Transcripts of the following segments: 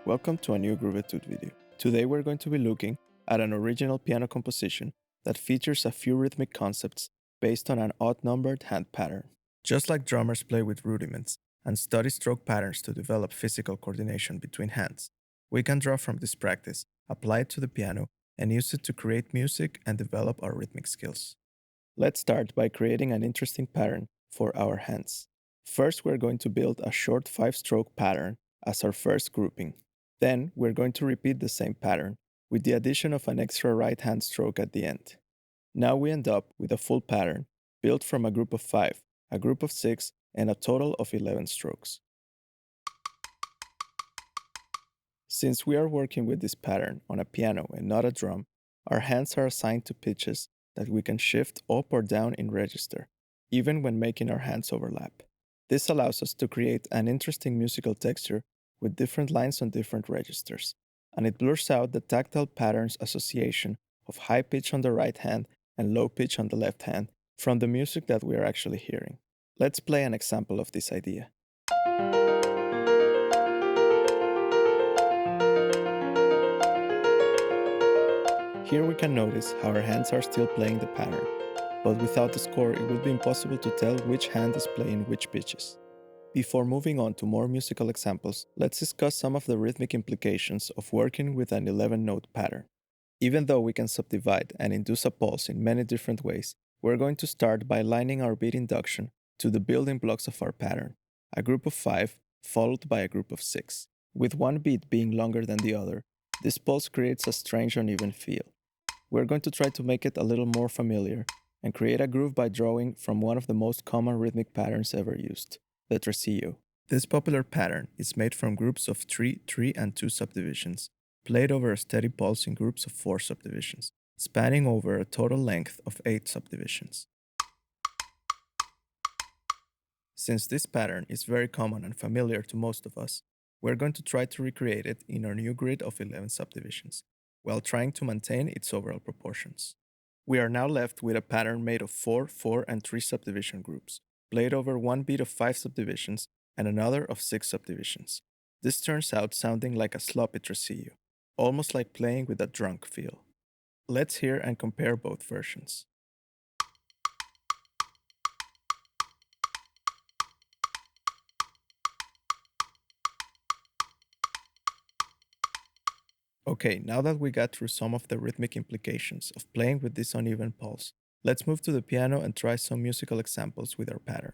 Welcome to a new Groovetude video. Today we're going to be looking at an original piano composition that features a few rhythmic concepts based on an odd-numbered hand pattern. Just like drummers play with rudiments and study stroke patterns to develop physical coordination between hands, we can draw from this practice, apply it to the piano, and use it to create music and develop our rhythmic skills. Let's start by creating an interesting pattern for our hands. First, we're going to build a short 5-stroke pattern as our first grouping. Then, we're going to repeat the same pattern with the addition of an extra right hand stroke at the end. Now we end up with a full pattern built from a group of 5, a group of 6, and a total of 11 strokes. Since we are working with this pattern on a piano and not a drum, our hands are assigned to pitches that we can shift up or down in register, even when making our hands overlap. This allows us to create an interesting musical texture with different lines on different registers, and it blurs out the tactile patterns association of high pitch on the right hand and low pitch on the left hand from the music that we are actually hearing. Let's play an example of this idea. Here we can notice how our hands are still playing the pattern, but without the score it would be impossible to tell which hand is playing which pitches. Before moving on to more musical examples, let's discuss some of the rhythmic implications of working with an 11-note pattern. Even though we can subdivide and induce a pulse in many different ways, we're going to start by aligning our beat induction to the building blocks of our pattern, a group of 5 followed by a group of 6. With one beat being longer than the other, this pulse creates a strange uneven feel. We're going to try to make it a little more familiar and create a groove by drawing from one of the most common rhythmic patterns ever used, the tresillo. This popular pattern is made from groups of 3, 3, and 2 subdivisions, played over a steady pulse in groups of 4 subdivisions, spanning over a total length of 8 subdivisions. Since this pattern is very common and familiar to most of us, we're going to try to recreate it in our new grid of 11 subdivisions, while trying to maintain its overall proportions. We are now left with a pattern made of 4, 4, and 3 subdivision groups, played over one beat of 5 subdivisions and another of 6 subdivisions. This turns out sounding like a sloppy tresillo, almost like playing with a drunk feel. Let's hear and compare both versions. Okay, now that we got through some of the rhythmic implications of playing with this uneven pulse, let's move to the piano and try some musical examples with our pattern.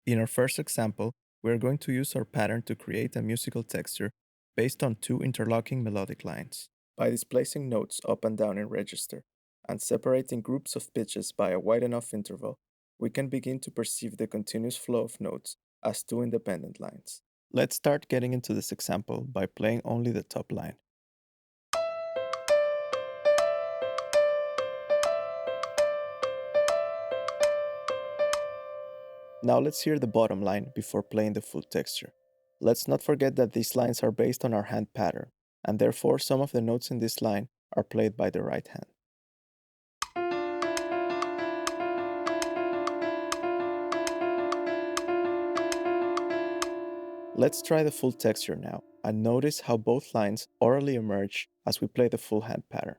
In our first example, we are going to use our pattern to create a musical texture based on 2 interlocking melodic lines. By displacing notes up and down in register and separating groups of pitches by a wide enough interval, we can begin to perceive the continuous flow of notes as 2 independent lines. Let's start getting into this example by playing only the top line. Now let's hear the bottom line before playing the full texture. Let's not forget that these lines are based on our hand pattern, and therefore some of the notes in this line are played by the right hand. Let's try the full texture now, and notice how both lines orally emerge as we play the full hand pattern.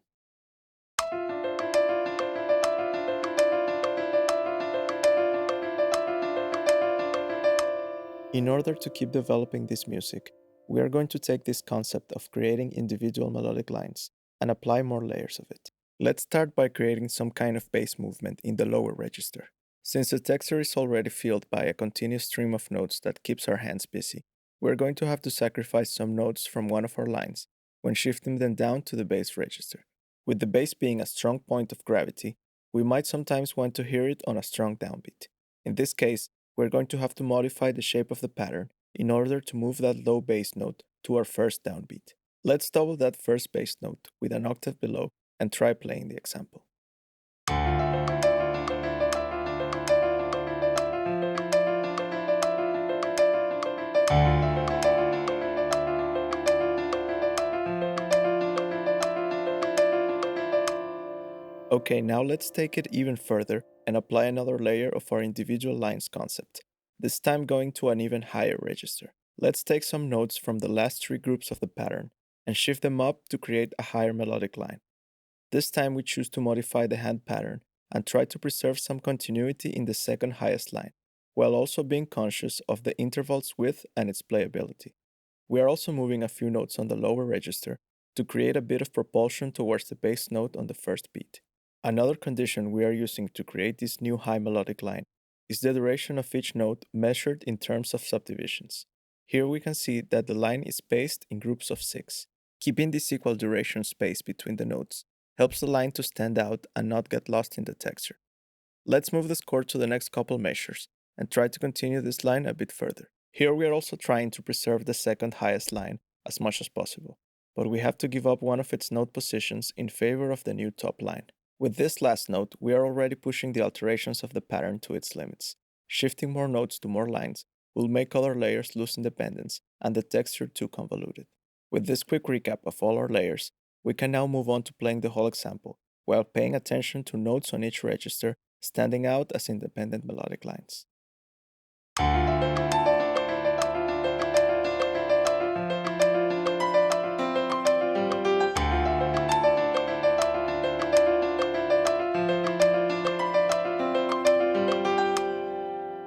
In order to keep developing this music, we are going to take this concept of creating individual melodic lines and apply more layers of it. Let's start by creating some kind of bass movement in the lower register. Since the texture is already filled by a continuous stream of notes that keeps our hands busy, we're going to have to sacrifice some notes from one of our lines when shifting them down to the bass register. With the bass being a strong point of gravity, we might sometimes want to hear it on a strong downbeat. In this case, we're going to have to modify the shape of the pattern in order to move that low bass note to our first downbeat. Let's double that first bass note with an octave below and try playing the example. Okay, now let's take it even further and apply another layer of our individual lines concept, this time going to an even higher register. Let's take some notes from the last 3 groups of the pattern and shift them up to create a higher melodic line. This time we choose to modify the hand pattern and try to preserve some continuity in the second highest line, while also being conscious of the interval's width and its playability. We are also moving a few notes on the lower register to create a bit of propulsion towards the bass note on the first beat. Another condition we are using to create this new high melodic line is the duration of each note measured in terms of subdivisions. Here we can see that the line is spaced in groups of 6. Keeping this equal duration space between the notes helps the line to stand out and not get lost in the texture. Let's move the score to the next couple measures and try to continue this line a bit further. Here we are also trying to preserve the second highest line as much as possible, but we have to give up one of its note positions in favor of the new top line. With this last note, we are already pushing the alterations of the pattern to its limits. Shifting more notes to more lines will make other layers lose independence and the texture too convoluted. With this quick recap of all our layers, we can now move on to playing the whole example, while paying attention to notes on each register standing out as independent melodic lines.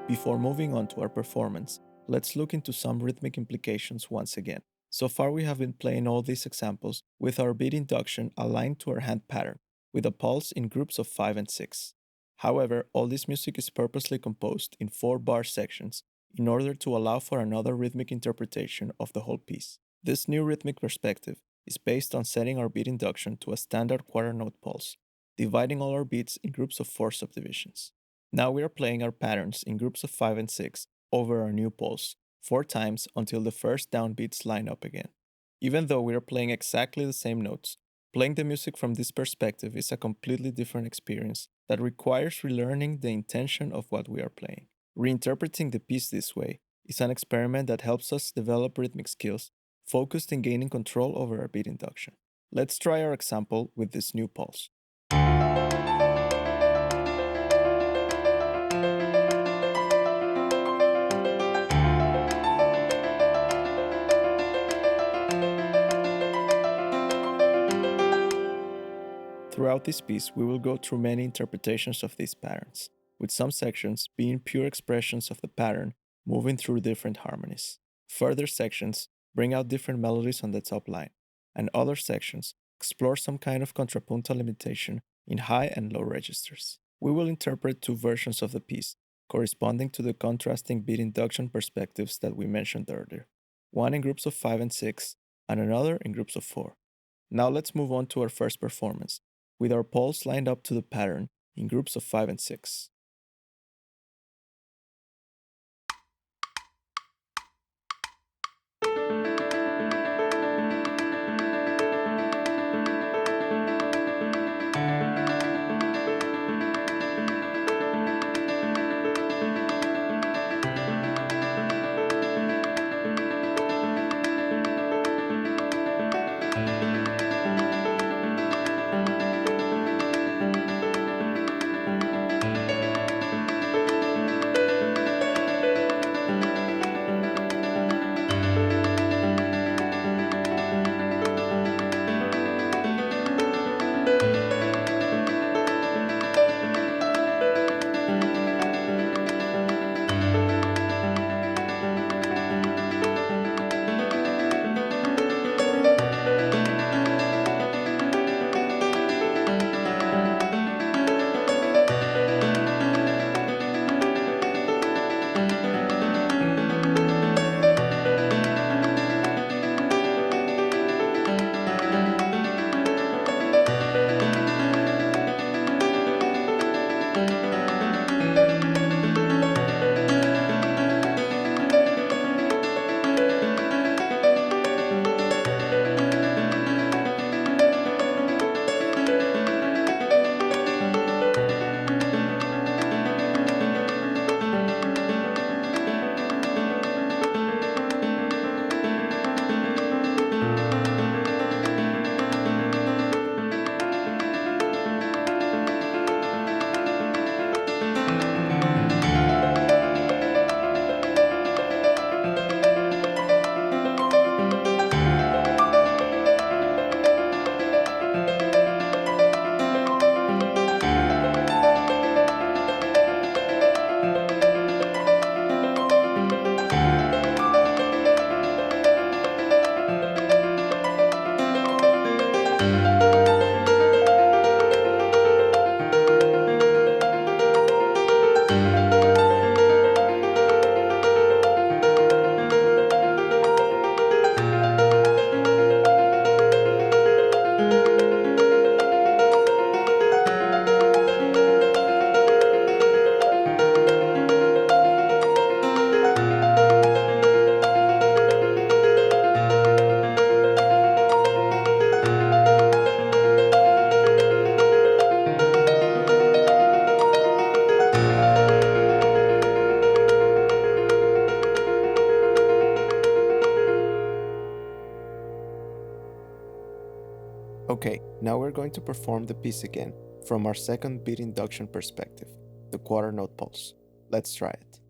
Before moving on to our performance, let's look into some rhythmic implications once again. So far we have been playing all these examples with our beat induction aligned to our hand pattern, with a pulse in groups of 5 and 6. However, all this music is purposely composed in 4-bar sections in order to allow for another rhythmic interpretation of the whole piece. This new rhythmic perspective is based on setting our beat induction to a standard quarter note pulse, dividing all our beats in groups of 4 subdivisions. Now we are playing our patterns in groups of 5 and 6 over our new pulse 4 times until the first downbeats line up again. Even though we are playing exactly the same notes, playing the music from this perspective is a completely different experience that requires relearning the intention of what we are playing. Reinterpreting the piece this way is an experiment that helps us develop rhythmic skills focused in gaining control over our beat induction. Let's try our example with this new pulse. Throughout this piece, we will go through many interpretations of these patterns, with some sections being pure expressions of the pattern moving through different harmonies. Further sections bring out different melodies on the top line, and other sections explore some kind of contrapuntal limitation in high and low registers. We will interpret 2 versions of the piece, corresponding to the contrasting beat induction perspectives that we mentioned earlier, one in groups of 5 and 6, and another in groups of 4. Now let's move on to our first performance, with our pulse lined up to the pattern in groups of 5 and 6. Okay, now we're going to perform the piece again from our second beat induction perspective, the quarter note pulse. Let's try it.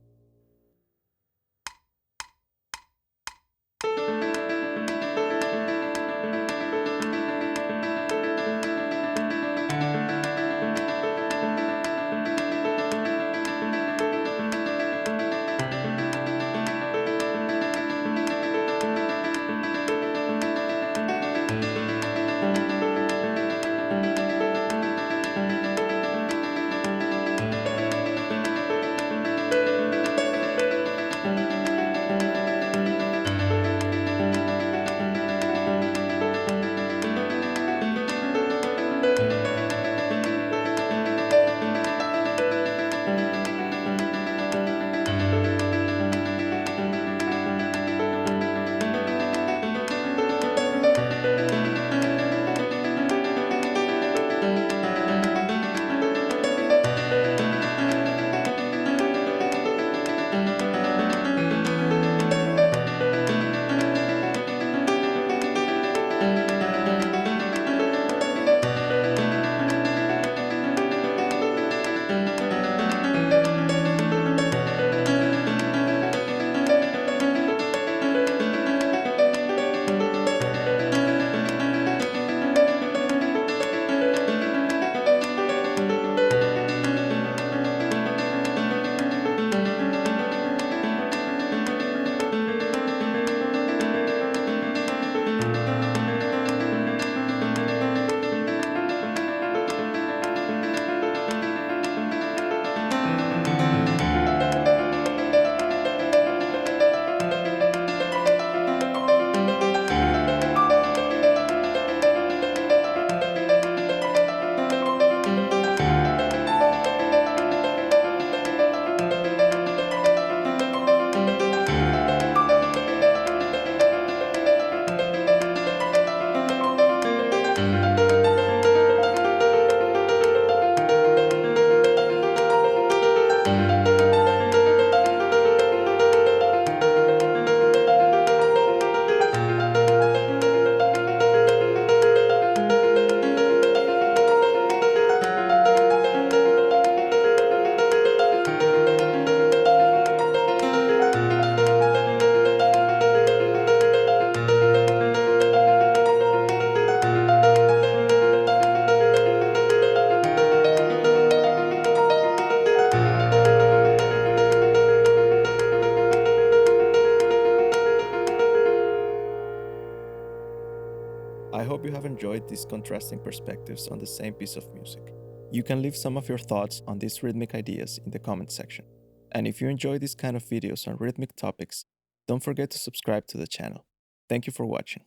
I hope you have enjoyed these contrasting perspectives on the same piece of music. You can leave some of your thoughts on these rhythmic ideas in the comment section. And if you enjoy these kind of videos on rhythmic topics, don't forget to subscribe to the channel. Thank you for watching.